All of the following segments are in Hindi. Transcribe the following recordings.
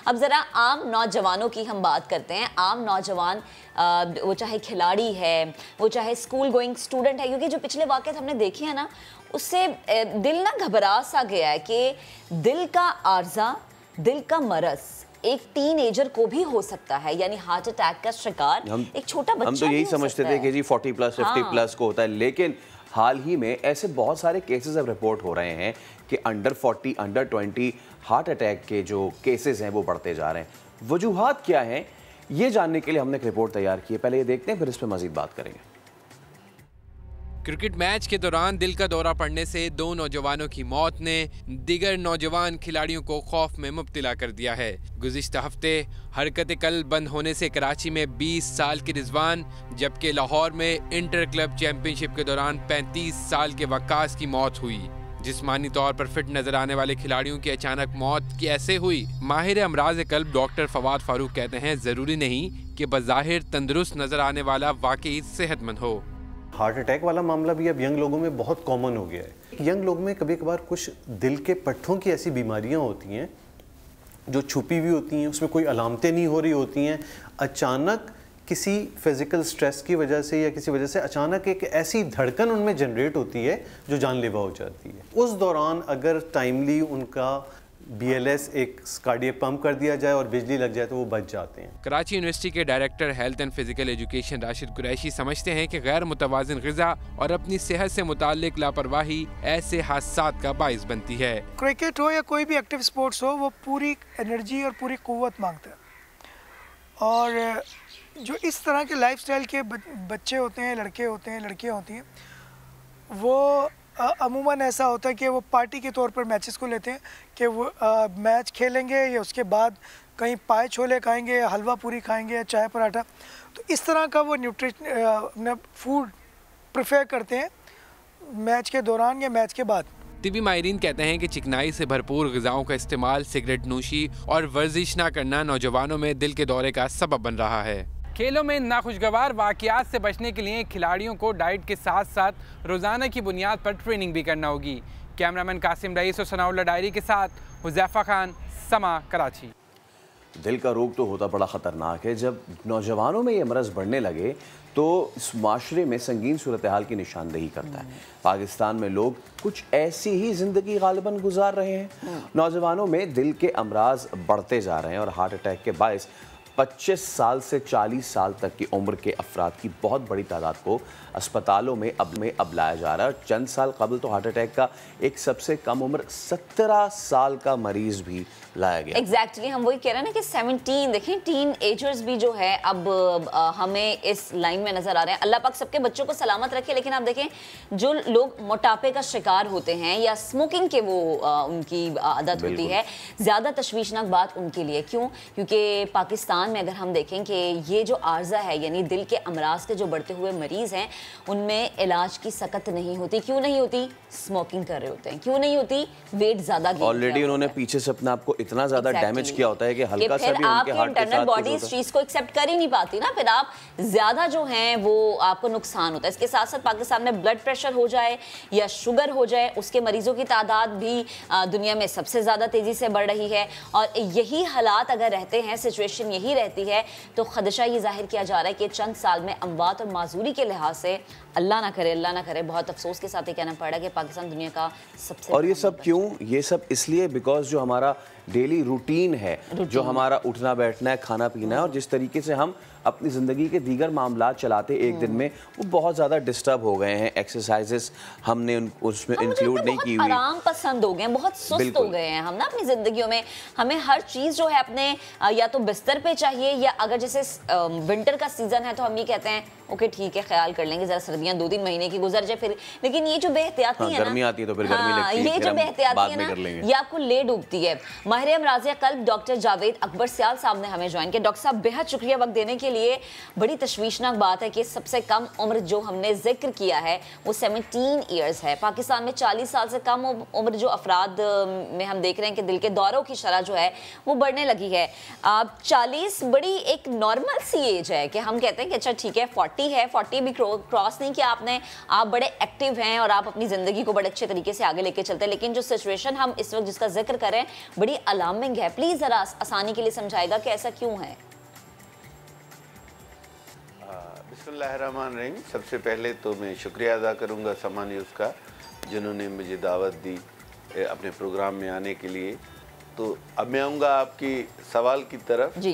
अब ज़रा आम नौजवानों की हम बात करते हैं। आम नौजवान वो चाहे खिलाड़ी है, वो चाहे स्कूल गोइंग स्टूडेंट है, क्योंकि जो पिछले वाक़यात हमने देखे हैं ना, उससे दिल ना घबरा सा गया है कि दिल का आर्जा, दिल का मरज़ एक टीनेजर को भी हो सकता है, यानी हार्ट अटैक का शिकार एक छोटा बच्चा। हम तो यही समझते थे कि जी 40 प्लस 50 प्लस को होता है, लेकिन हाल ही में ऐसे बहुत सारे केसेस अब रिपोर्ट हो रहे हैं कि अंडर 40, अंडर 20 हार्ट अटैक के जो केसेस हैं वो बढ़ते जा रहे हैं। वजूहात क्या हैं, ये जानने के लिए हमने एक रिपोर्ट तैयार की है। पहले ये देखते हैं, फिर इस पर मजीद बात करेंगे। क्रिकेट मैच के दौरान दिल का दौरा पड़ने से 2 नौजवानों की मौत ने दीगर नौजवान खिलाड़ियों को खौफ में मुब्तला कर दिया है। गुज़िश्ता हफ्ते हरकत कल बंद होने से कराची में 20 साल के रिजवान, जबकि लाहौर में इंटर क्लब चैंपियनशिप के दौरान 35 साल के वक्कास की मौत हुई। जिस्मानी तौर पर फिट नजर आने वाले खिलाड़ियों की अचानक मौत कैसे हुई? माहिर अमराज कल्ब डॉक्टर फवाद फारूक कहते हैं, जरूरी नहीं कि बज़ाहिर तंदुरुस्त नजर आने वाला वाकई सेहतमंद हो। हार्ट अटैक वाला मामला भी अब यंग लोगों में बहुत कॉमन हो गया है। यंग लोगों में कभी कभार कुछ दिल के पट्ठों की ऐसी बीमारियां होती हैं जो छुपी हुई होती हैं, उसमें कोई अलामतें नहीं हो रही होती हैं। अचानक किसी फिज़िकल स्ट्रेस की वजह से या किसी वजह से अचानक एक ऐसी धड़कन उनमें जनरेट होती है जो जानलेवा हो जाती है। उस दौरान अगर टाइमली उनका BLS एक कार्डियक पंप कर दिया जाए और बिजली लग जाए तो वो बच जाते हैं। कराची यूनिवर्सिटी के director health and physical education Rashid Qureshi समझते हैं कि गैर मुतवाज़िन ग़िज़ा और अपनी सेहत से मुताल्लिक लापरवाही ऐसे हादसात का बाइस बनती है। क्रिकेट हो या कोई भी एक्टिव स्पोर्ट्स हो, वो पूरी एनर्जी और पूरी क़ुव्वत मांगता है, और जो इस तरह के लाइफस्टाइल के बच्चे होते हैं, लड़के होते हैं, लड़कियाँ होती हैं, वो अमूमन ऐसा होता है कि वो पार्टी के तौर पर मैचेस को लेते हैं कि वो मैच खेलेंगे या उसके बाद कहीं पाए छोले खाएंगे या हलवा पूरी खाएंगे या चाय पराठा। तो इस तरह का वो न्यूट्रिशन फूड प्रेफर करते हैं मैच के दौरान या मैच के बाद। तिबी माहिरीन कहते हैं कि चिकनाई से भरपूर ग़िज़ाओं का इस्तेमाल, सिगरेट नोशी और वर्जिश ना करना नौजवानों में दिल के दौरे का सबब बन रहा है। खेलों में नाखुशगवार वाक़यात से बचने के लिए खिलाड़ियों को डाइट के साथ साथ रोज़ाना की बुनियाद पर ट्रेनिंग भी करना होगी। कैमरामैन कासिम रईस और सनाउल्लाह डायरी के साथ हुज़ैफ़ा खान, समा, कराची। दिल का रोग तो होता बड़ा ख़तरनाक है। जब नौजवानों में ये मरज़ बढ़ने लगे तो इस माशरे में संगीन सूरत हाल की निशानदेही करता है। पाकिस्तान में लोग कुछ ऐसी ही ज़िंदगी गालिबन गुजार रहे हैं। नौजवानों में दिल के अमराज बढ़ते जा रहे हैं और हार्ट अटैक के बायस 25 साल से 40 साल तक की उम्र के अफराद की बहुत बड़ी तादाद को अस्पतालों में अब लाया जा रहा है। और चंद साल कबल तो हार्ट अटैक का एक सबसे कम उम्र 17 साल का मरीज भी लाया गया। एग्जैक्टली हम वही कह रहे हैं ना कि 17 देखें, टीन एजर्स भी जो है अब हमें इस लाइन में नजर आ रहे हैं। अल्लाह पाक सबके बच्चों को सलामत रखे, लेकिन आप देखें जो लोग मोटापे का शिकार होते हैं या स्मोकिंग के वो उनकी आदत होती है, ज़्यादा तशवीशनाक बात उनके लिए। क्यों? क्योंकि पाकिस्तान में अगर हम देखें कि ये जो आर्जा है, यानी दिल के अमराज के जो बढ़ते हुए मरीज़ हैं, उनमें इलाज की सकत नहीं होती। क्यों नहीं होती? स्मोकिंग कर रहे होते हैं। क्यों नहीं होती? वेट ज़्यादा ऑलरेडी उन्होंने पीछे से अपने आप को इतना ज़्यादा डैमेज किया होता है कि हल्का सा भी उनके हार्ट के साथ इंटरनल बॉडी इस चीज़ को एक्सेप्ट कर ही नहीं पाती ना, फिर आप ज़्यादा जो हैं वो आपको नुकसान होता है। इसके साथ साथ पाकिस्तान में ब्लड प्रेशर हो जाए या शुगर हो जाए, उसके मरीजों की तादाद भी दुनिया में सबसे ज़्यादा तेज़ी से बढ़ रही है। और यही हालात अगर रहते हैं, सिचुएशन यही रहती है, तो खदशा ये जाहिर किया जा रहा है कि चंद साल में अमवात और माजूरी के लिहाज से अल्लाह ना करे, बहुत अफसोस के साथ ये कहना पड़ रहा है कि पाकिस्तान दुनिया का सबसे। और ये सब क्यों? ये सब इसलिए बिकॉज जो हमारा डेली रूटीन है, जो हमारा उठना बैठना है, खाना पीना है, और जिस तरीके से हम अपनी ज़िंदगी के दीगर मामलात चलाते एक दिन में, वो बहुत ज़्यादा डिस्टर्ब हो गए हैं। एक्सरसाइजेस हमने उसमें इंक्लूड नहीं की हुई, आराम पसंद हो गए हैं, बहुत सुस्त हो गए हैं हम ना अपनी ज़िंदगियों में। हमें हर चीज़ जो है अपने या तो बिस्तर पे चाहिए, या अगर जैसे विंटर का सीज़न है तो हम ये कहते हैं ओके ठीक है, ख्याल कर लेंगे, ज़रा सर्दियाँ 2-3 महीने की गुजर जाए फिर। लेकिन ये जो बेहतियाती है ना, गर्मी आती है तो फिर गर्मी लगती है, ये जो बेहतियाती है ना, ये आपको ले डूबती है। माहिर अमराज कल्ब डॉक्टर जावेद अकबर सियाल साहब ने हमें ज्वाइन किया। डॉक्टर साहब, बेहद शुक्रिया वक्त देने के लिए। बड़ी तशवीशनाक बात है कि सबसे कम उम्र जो हमने जिक्र किया है वो 17 ईयर्स है। पाकिस्तान में 40 साल से कम उम्र जो अफराद में हम देख रहे हैं कि दिल के दौरों की शरह जो है वो बढ़ने लगी है। 40 बड़ी एक नॉर्मल सी एज है कि हम कहते हैं कि अच्छा ठीक है 40 है, 40 भी क्रॉस नहीं किया आपने, आप बड़े एक्टिव हैं और आप अपनी ज़िंदगी को बड़े अच्छे तरीके से आगे लेके चलते हैं। लेकिन जो सिचुएशन हम इस वक्त जिसका जिक्र करें, बड़ी अलार्मिंग है? प्लीज जरा आसानी के लिए समझाएगा कि ऐसा क्यों है। बिस्मिल्लाहिर्रहमानिर्रहीम। सबसे पहले तो मैं शुक्रिया अदा करूंगा समा न्यूज़ का, जिन्होंने मुझे दावत दी अपने प्रोग्राम में आने के लिए। तो अब मैं आऊँगा आपकी सवाल की तरफ जी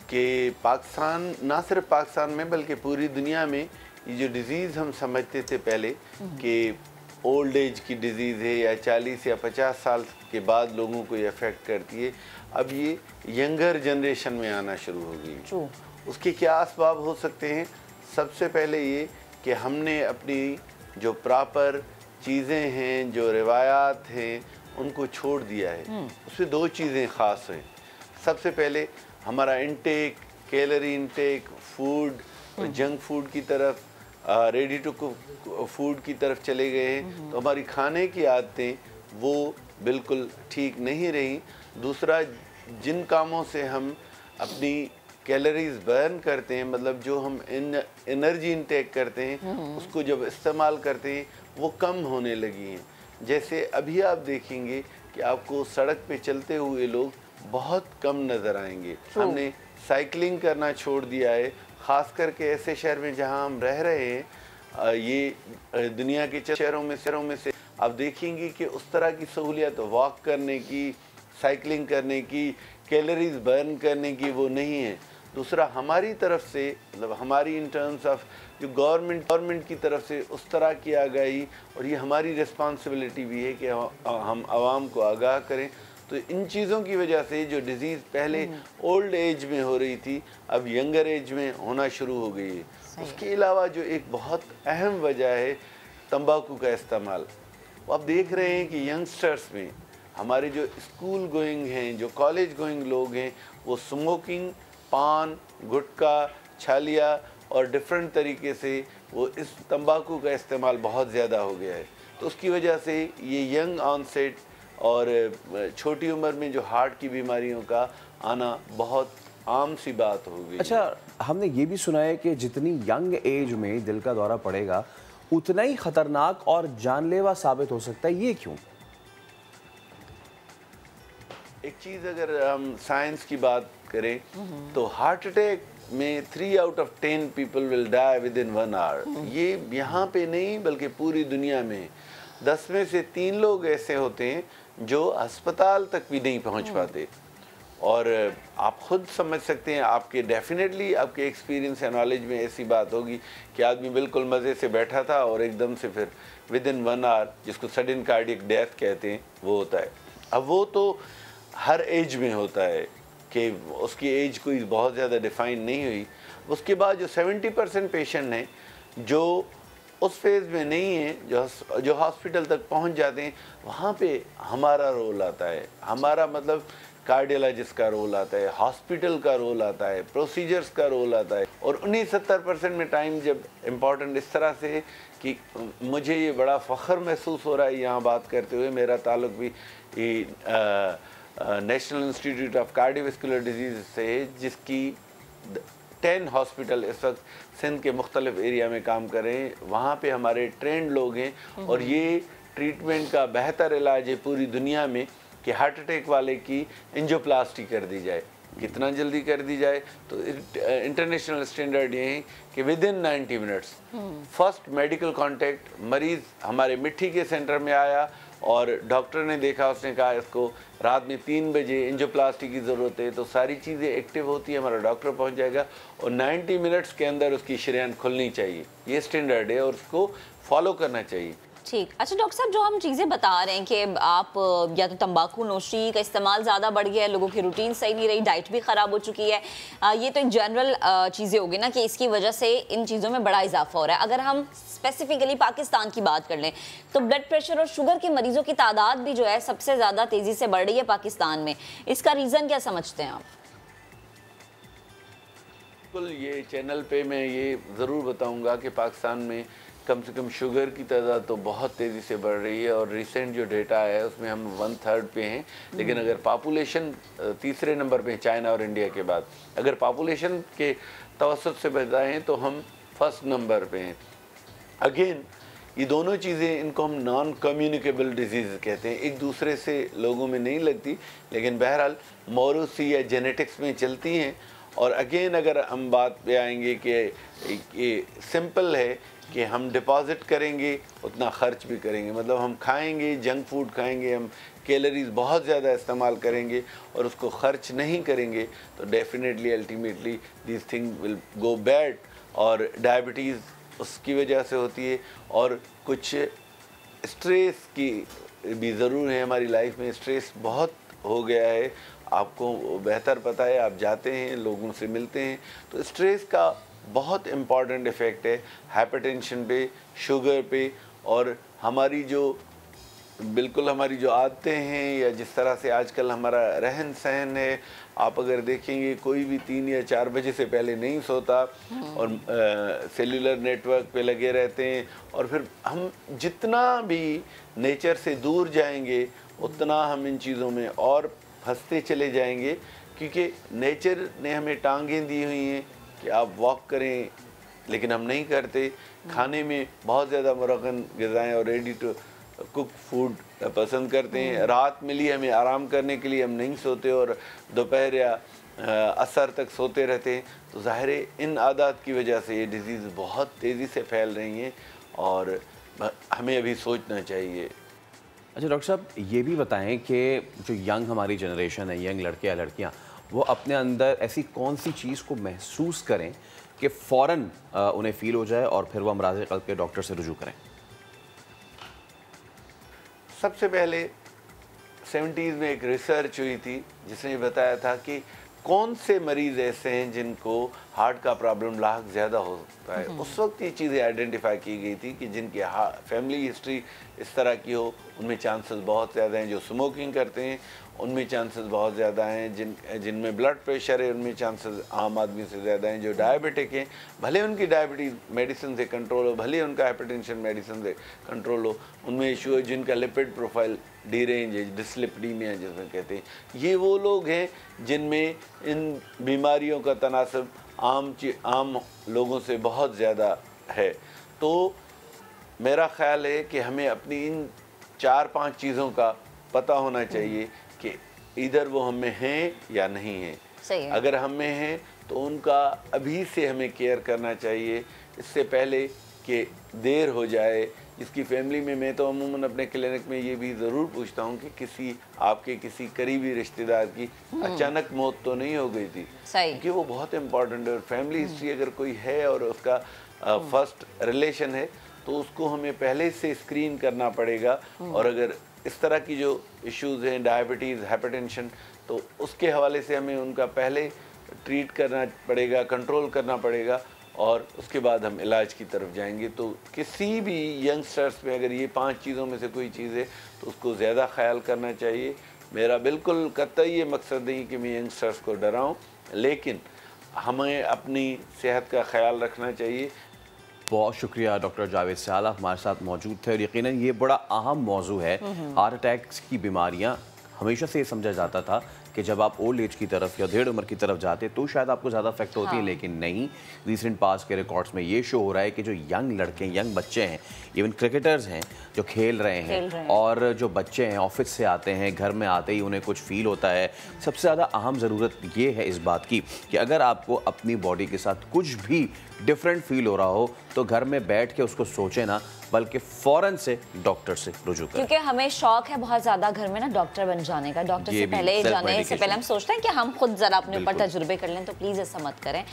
कि पाकिस्तान, ना सिर्फ पाकिस्तान में बल्कि पूरी दुनिया में ये जो डिज़ीज़ हम समझते थे पहले कि ओल्ड एज की डिज़ीज़ है या 40 या 50 साल के बाद लोगों को ये अफेक्ट करती है, अब ये यंगर जनरेशन में आना शुरू हो गई। ट्रू। उसके क्या असबाब हो सकते हैं? सबसे पहले ये कि हमने अपनी जो प्रॉपर चीज़ें हैं, जो रिवायात हैं, उनको छोड़ दिया है। उसमें दो चीज़ें ख़ास हैं। सबसे पहले हमारा intake, calorie intake, food, junk food की तरफ, रेडी टू कुक फूड की तरफ चले गए हैं, तो हमारी खाने की आदतें वो बिल्कुल ठीक नहीं रही। दूसरा, जिन कामों से हम अपनी कैलोरीज बर्न करते हैं, मतलब जो हम एनर्जी इंटेक करते हैं, उसको जब इस्तेमाल करते हैं वो कम होने लगी हैं। जैसे अभी आप देखेंगे कि आपको सड़क पे चलते हुए लोग बहुत कम नज़र आएंगे। हमने साइकिलिंग करना छोड़ दिया है, ख़ास करके ऐसे शहर में जहां हम रह रहे हैं। ये दुनिया के शहरों में से आप देखेंगे कि उस तरह की सहूलियत वॉक करने की, साइकिलिंग करने की, कैलोरीज बर्न करने की वो नहीं है। दूसरा, हमारी तरफ से, मतलब हमारी इन टर्म्स ऑफ जो गवर्नमेंट की तरफ से उस तरह की आ गई, और ये हमारी रिस्पॉन्सिबिलिटी भी है कि हम आवाम को आगाह करें। तो इन चीज़ों की वजह से जो डिज़ीज़ पहले ओल्ड एज में हो रही थी, अब यंगर एज में होना शुरू हो गई है। उसके अलावा जो एक बहुत अहम वजह है तंबाकू का इस्तेमाल। आप देख रहे हैं कि यंगस्टर्स में, हमारे जो स्कूल गोइंग हैं, जो कॉलेज गोइंग लोग हैं, वो स्मोकिंग, पान, गुटखा, छालिया और डिफरेंट तरीके से वो इस तंबाकू का इस्तेमाल बहुत ज़्यादा हो गया है। तो उसकी वजह से ये यंग ऑनसेट और छोटी उम्र में जो हार्ट की बीमारियों का आना बहुत आम सी बात हो गई। अच्छा, हमने ये भी सुना है कि जितनी यंग एज में दिल का दौरा पड़ेगा उतना ही खतरनाक और जानलेवा साबित हो सकता है, ये क्यों? एक चीज़ अगर हम साइंस की बात करें तो हार्ट अटैक में 3 out of 10 people will die within 1 hour। ये यहाँ पे नहीं बल्कि पूरी दुनिया में 10 में से 3 लोग ऐसे होते हैं जो अस्पताल तक भी नहीं पहुँच पाते। और आप खुद समझ सकते हैं, आपके डेफिनेटली आपके एक्सपीरियंस या नॉलेज में ऐसी बात होगी कि आदमी बिल्कुल मज़े से बैठा था और एकदम से फिर विद इन 1 hour, जिसको सडन कार्डियक डेथ कहते हैं, वो होता है। अब वो तो हर एज में होता है कि उसकी एज कोई बहुत ज़्यादा डिफ़ाइन नहीं हुई। उसके बाद जो 70% पेशेंट हैं जो उस फेज़ में नहीं है, जो हॉस्पिटल तक पहुंच जाते हैं, वहाँ पे हमारा रोल आता है। हमारा मतलब कार्डियोलॉजिस्ट का रोल आता है, हॉस्पिटल का रोल आता है, प्रोसीजर्स का रोल आता है। और उन्हीं 70% में टाइम जब इम्पॉर्टेंट इस तरह से कि मुझे ये बड़ा फ़ख्र महसूस हो रहा है यहाँ बात करते हुए। मेरा ताल्लुक़ भी national institute of cardiovascular disease से है, जिसकी 10 हॉस्पिटल इस वक्त सिंध के मुख्तलिफ एरिया में काम कर रहे हैं। वहाँ पे हमारे ट्रेंड लोग हैं और ये ट्रीटमेंट का बेहतर इलाज है पूरी दुनिया में कि हार्ट अटैक वाले की एंजियोप्लास्टी कर दी जाए। कितना जल्दी कर दी जाए तो इंटरनेशनल स्टैंडर्ड ये है कि with in 90 minutes first medical contact मरीज़ हमारे मिट्टी के सेंटर में आया और डॉक्टर ने देखा, उसने कहा इसको रात में 3 बजे एंजियोप्लास्टी की ज़रूरत है, तो सारी चीज़ें एक्टिव होती है, हमारा डॉक्टर पहुंच जाएगा और 90 मिनट्स के अंदर उसकी शरीयान खुलनी चाहिए। ये स्टैंडर्ड है और उसको फॉलो करना चाहिए। ठीक। अच्छा डॉक्टर साहब, जो हम चीज़ें बता रहे हैं कि आप या तो तंबाकू नोशी का इस्तेमाल ज़्यादा बढ़ गया है, लोगों की रूटीन सही नहीं रही, डाइट भी ख़राब हो चुकी है, ये तो एक जनरल चीज़ें होगी ना कि इसकी वजह से इन चीज़ों में बड़ा इजाफा हो रहा है। अगर हम स्पेसिफिकली पाकिस्तान की बात कर लें तो ब्लड प्रेशर और शुगर के मरीजों की तादाद भी जो है सबसे ज़्यादा तेज़ी से बढ़ रही है पाकिस्तान में। इसका रीज़न क्या समझते हैं आप? बिल्कुल, ये चैनल पे मैं ये ज़रूर बताऊंगा कि पाकिस्तान में कम से कम शुगर की तादाद तो बहुत तेज़ी से बढ़ रही है और रिसेंट जो डेटा है उसमें हम 1/3 पे हैं। लेकिन अगर पॉपुलेशन तीसरे नंबर पे, चाइना और इंडिया के बाद, अगर पॉपुलेशन के तवसत से बताएं तो हम फर्स्ट नंबर पे हैं। अगेन ये दोनों चीज़ें, इनको हम नॉन कम्युनिकेबल डिजीज़ कहते हैं, एक दूसरे से लोगों में नहीं लगती, लेकिन बहरहाल मौरूसी या जेनेटिक्स में चलती हैं। और अगेन अगर हम बात पे आएंगे कि ये सिंपल है कि हम डिपॉजिट करेंगे उतना खर्च भी करेंगे, मतलब हम खाएंगे, जंक फूड खाएंगे, हम कैलोरीज बहुत ज़्यादा इस्तेमाल करेंगे और उसको खर्च नहीं करेंगे, तो definitely ultimately this thing will go bad. और डायबिटीज़ उसकी वजह से होती है, और कुछ स्ट्रेस की भी ज़रूर है। हमारी लाइफ में स्ट्रेस बहुत हो गया है, आपको बेहतर पता है, आप जाते हैं, लोगों से मिलते हैं, तो स्ट्रेस का बहुत इम्पॉर्टेंट इफ़ेक्ट है हाइपरटेंशन पे, शुगर पे, और हमारी जो हमारी जो आदतें हैं या जिस तरह से आजकल हमारा रहन सहन है। आप अगर देखेंगे कोई भी 3 या 4 बजे से पहले नहीं सोता और सेल्यूलर नेटवर्क पे लगे रहते हैं, और फिर हम जितना भी नेचर से दूर जाएंगे उतना हम इन चीज़ों में और फंसते चले जाएंगे, क्योंकि नेचर ने हमें टांगें दी हुई हैं कि आप वॉक करें, लेकिन हम नहीं करते। खाने में बहुत ज़्यादा मुरगन ग़िज़ाएँ और रेडी टू कुक फूड पसंद करते हैं। रात मिली हमें आराम करने के लिए, हम नहीं सोते और दोपहर या असर तक सोते रहते हैं। तो ज़ाहिर है इन आदत की वजह से ये डिज़ीज़ बहुत तेज़ी से फैल रही हैं और हमें अभी सोचना चाहिए। अच्छा डॉक्टर साहब, ये भी बताएं कि जो यंग हमारी जनरेशन है, यंग लड़के या लड़कियाँ, वो अपने अंदर ऐसी कौन सी चीज़ को महसूस करें कि फ़ौरन उन्हें फ़ील हो जाए और फिर वो अमराज़ क़ल्ब के डॉक्टर से रुजू करें? सबसे पहले 70s में एक रिसर्च हुई थी जिसने बताया था कि कौन से मरीज़ ऐसे हैं जिनको हार्ट का प्रॉब्लम लाख ज़्यादा होता है। उस वक्त ये चीज़ें आइडेंटिफाई की गई थी कि जिनकी फैमिली हिस्ट्री इस तरह की हो, उनमें चांसेस बहुत ज़्यादा हैं। जो स्मोकिंग करते हैं उनमें चांसेस बहुत ज़्यादा हैं। जिनमें ब्लड प्रेशर है उनमें चांसेस आम आदमी से ज़्यादा हैं। जो डायबिटिक हैं, भले उनकी डायबिटीज़ मेडिसिन से कंट्रोल हो, भले उनका हाइपरटेंशन मेडिसिन से कंट्रोल हो, उनमें इशू है। जिनका लिपिड प्रोफाइल डीरेंज है, डिस्लिपिडीमिया जिसमें कहते हैं, ये वो लोग हैं जिनमें इन बीमारियों का तनासब आम लोगों से बहुत ज़्यादा है। तो मेरा ख़्याल है कि हमें अपनी इन 4-5 चीज़ों का पता होना चाहिए कि इधर वो हमें हैं या नहीं हैं। सही है। अगर हमें हैं तो उनका अभी से हमें केयर करना चाहिए, इससे पहले कि देर हो जाए। जिसकी फैमिली में, मैं तो अमूमन अपने क्लिनिक में ये भी ज़रूर पूछता हूँ कि किसी करीबी रिश्तेदार की अचानक मौत तो नहीं हो गई थी, क्योंकि वो बहुत इम्पॉर्टेंट है। और फैमिली हिस्ट्री अगर कोई है और उसका फर्स्ट रिलेशन है तो उसको हमें पहले से स्क्रीन करना पड़ेगा। और अगर इस तरह की जो इश्यूज़ हैं, डायबिटीज़, हाइपरटेंशन, तो उसके हवाले से हमें उनका पहले ट्रीट करना पड़ेगा, कंट्रोल करना पड़ेगा, और उसके बाद हम इलाज की तरफ जाएंगे। तो किसी भी यंगस्टर्स में अगर ये 5 चीज़ों में से कोई चीज़ है तो उसको ज़्यादा ख्याल करना चाहिए। मेरा बिल्कुल कतई ये मकसद नहीं कि मैं यंगस्टर्स को डराऊं, लेकिन हमें अपनी सेहत का ख्याल रखना चाहिए। बहुत शुक्रिया डॉक्टर जावेद सियाला हमारे साथ मौजूद थे। और यकीनन ये बड़ा अहम मौजू है। हार्ट अटैक्स की बीमारियाँ, हमेशा से ये समझा जाता था कि जब आप ओल्ड एज की तरफ या डेढ़ उम्र की तरफ जाते तो शायद आपको ज़्यादा इफेक्ट होती है, लेकिन नहीं। रिसेंट पास के रिकॉर्ड्स में ये शो हो रहा है कि जो यंग लड़के, यंग बच्चे हैं, इवन क्रिकेटर्स हैं जो खेल रहे हैं, और जो बच्चे हैं ऑफिस से आते हैं, घर में आते ही उन्हें कुछ फील होता है। सबसे ज़्यादा अहम ज़रूरत ये है इस बात की कि अगर आपको अपनी बॉडी के साथ कुछ भी डिफरेंट फील हो रहा हो तो घर में बैठ के उसको सोचें ना, बल्कि फ़ौरन से डॉक्टर से रुजू करें। क्योंकि हमें शौक है बहुत ज़्यादा घर में ना डॉक्टर बन जाने का। डॉक्टर से पहले जाने से पहले हम सोचते हैं कि हम खुद ज़रा अपने ऊपर तजुर्बे कर लें, तो प्लीज़ ऐसा मत करें।